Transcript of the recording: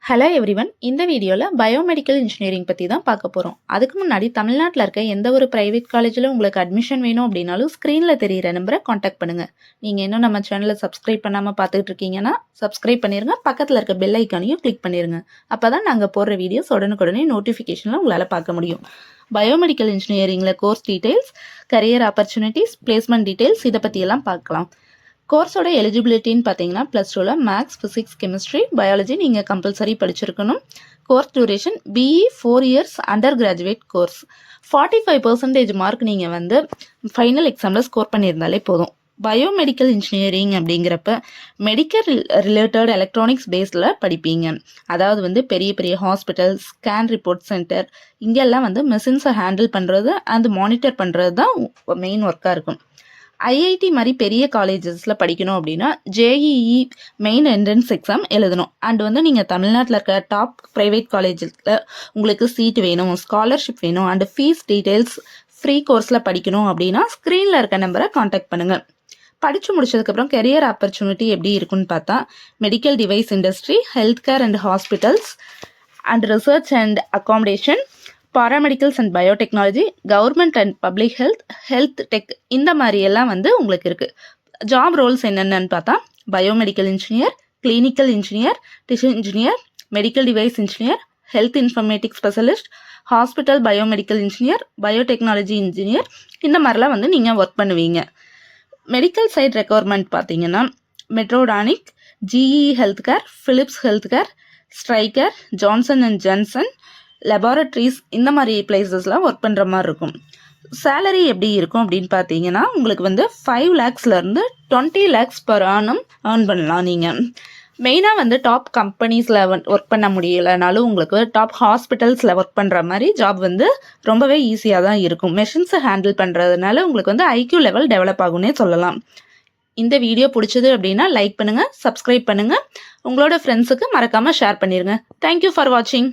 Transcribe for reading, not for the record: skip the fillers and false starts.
Hello everyone. இந்த வீடியோவில் biomedical engineering பற்றி தான் பார்க்க போகிறோம். அதுக்கு முன்னாடி தமிழ்நாட்டில் இருக்க எந்த ஒரு ப்ரைவேட் காலேஜில் உங்களுக்கு அட்மிஷன் வேணும் அப்படின்னாலும் ஸ்க்ரீனில் தெரிகிற நம்பரை காண்டாக்ட் பண்ணுங்கள். நீங்கள் இன்னும் நம்ம சேனலை சப்ஸ்கிரைப் பண்ணாமல் பார்த்துட்டு இருக்கீங்கன்னா சப்ஸ்கிரைப் பண்ணிடுங்க. பக்கத்தில் இருக்க பெல் ஐக்கானையும் கிளிக் பண்ணிடுங்க. அப்போ தான் நாங்கள் போடுற வீடியோஸ் உடனுக்குடனே நோட்டிஃபிகேஷனில் உங்களால் பார்க்க முடியும். பயோமெடிக்கல் இன்ஜினியரிங்கில் course details, career opportunities, placement details இதை பற்றியெல்லாம் பார்க்கலாம். கோர்ஸோட எலிஜிபிலிட்டின்னு பார்த்தீங்கன்னா +2ல் மேக்ஸ், ஃபிசிக்ஸ், கெமிஸ்ட்ரி, பயாலஜி நீங்கள் கம்பல்சரி படிச்சிருக்கணும். Course duration BE 4 years undergraduate course. 45% mark நீங்கள் வந்து ஃபைனல் எக்ஸாமில் ஸ்கோர் பண்ணியிருந்தாலே போதும். பயோமெடிக்கல் இன்ஜினியரிங் அப்படிங்கிறப்ப மெடிக்கல் ரிலேட்டட் எலக்ட்ரானிக்ஸ் பேஸில் படிப்பீங்க. அதாவது வந்து பெரிய பெரிய ஹாஸ்பிட்டல், ஸ்கேன் ரிப்போர்ட் சென்டர், இங்கெல்லாம் வந்து மெஷின்ஸை ஹேண்டில் பண்ணுறது அண்ட் மானிட்டர் பண்ணுறது தான் மெயின் ஒர்க்காக இருக்கும். ஐஐடி மாதிரி பெரிய காலேஜஸில் படிக்கணும் அப்படின்னா JEE மெயின் என்ட்ரன்ஸ் எக்ஸாம் எழுதணும். அண்ட் வந்து நீங்கள் தமிழ்நாட்டில் இருக்க டாப் ப்ரைவேட் காலேஜில் உங்களுக்கு சீட் வேணும், ஸ்காலர்ஷிப் வேணும் அண்ட் ஃபீஸ் டீட்டெயில்ஸ், ஃப்ரீ கோர்ஸில் படிக்கணும் அப்படின்னா ஸ்க்ரீனில் இருக்க நம்பரை காண்டாக்ட் பண்ணுங்கள். படித்து முடிச்சதுக்கப்புறம் கெரியர் ஆப்பர்ச்சுனிட்டி எப்படி இருக்குன்னு பார்த்தா medical device industry, health care and hospitals and research and accommodation, paramedicals and biotechnology, government and public health, health tech, இந்த மாதிரி எல்லாம் வந்து உங்களுக்கு இருக்குது. ஜாப் ரோல்ஸ் என்னென்னு பார்த்தா biomedical engineer, clinical engineer, tissue engineer, medical device engineer, health informatics specialist, hospital biomedical engineer, biotechnology engineer, இந்த மாதிரிலாம் வந்து நீங்கள் ஒர்க் பண்ணுவீங்க. மெடிக்கல் சைட் ரெக்குவயர்மெண்ட் பார்த்தீங்கன்னா மெட்ரோடானிக், GE health care, Philips health care, striker, Johnson and Johnson, laboratories, இந்த மாதிரி பிளேசஸ்லாம் work பண்ணுற மாதிரி இருக்கும். சேலரி எப்படி இருக்கும் அப்படின்னு பார்த்தீங்கன்னா உங்களுக்கு வந்து 5 lakhsலேருந்து 20 lakhs per annum ஏர்ன் பண்ணலாம். நீங்கள் மெயினாக வந்து டாப் கம்பெனிஸில் ஒர்க் பண்ண முடியலைனாலும் உங்களுக்கு டாப் ஹாஸ்பிட்டல்ஸில் ஒர்க் பண்ணுற மாதிரி ஜாப் வந்து ரொம்பவே ஈஸியாக தான் இருக்கும். மெஷின்ஸை ஹேண்டில் பண்ணுறதுனால உங்களுக்கு வந்து IQ லெவல் டெவலப் ஆகும்னே சொல்லலாம். இந்த வீடியோ பிடிச்சது அப்படின்னா லைக் பண்ணுங்கள், சப்ஸ்கிரைப் பண்ணுங்கள், உங்களோட ஃப்ரெண்ட்ஸுக்கு மறக்காமல் ஷேர் பண்ணிடுங்க. தேங்க்யூ ஃபார் வாட்சிங்.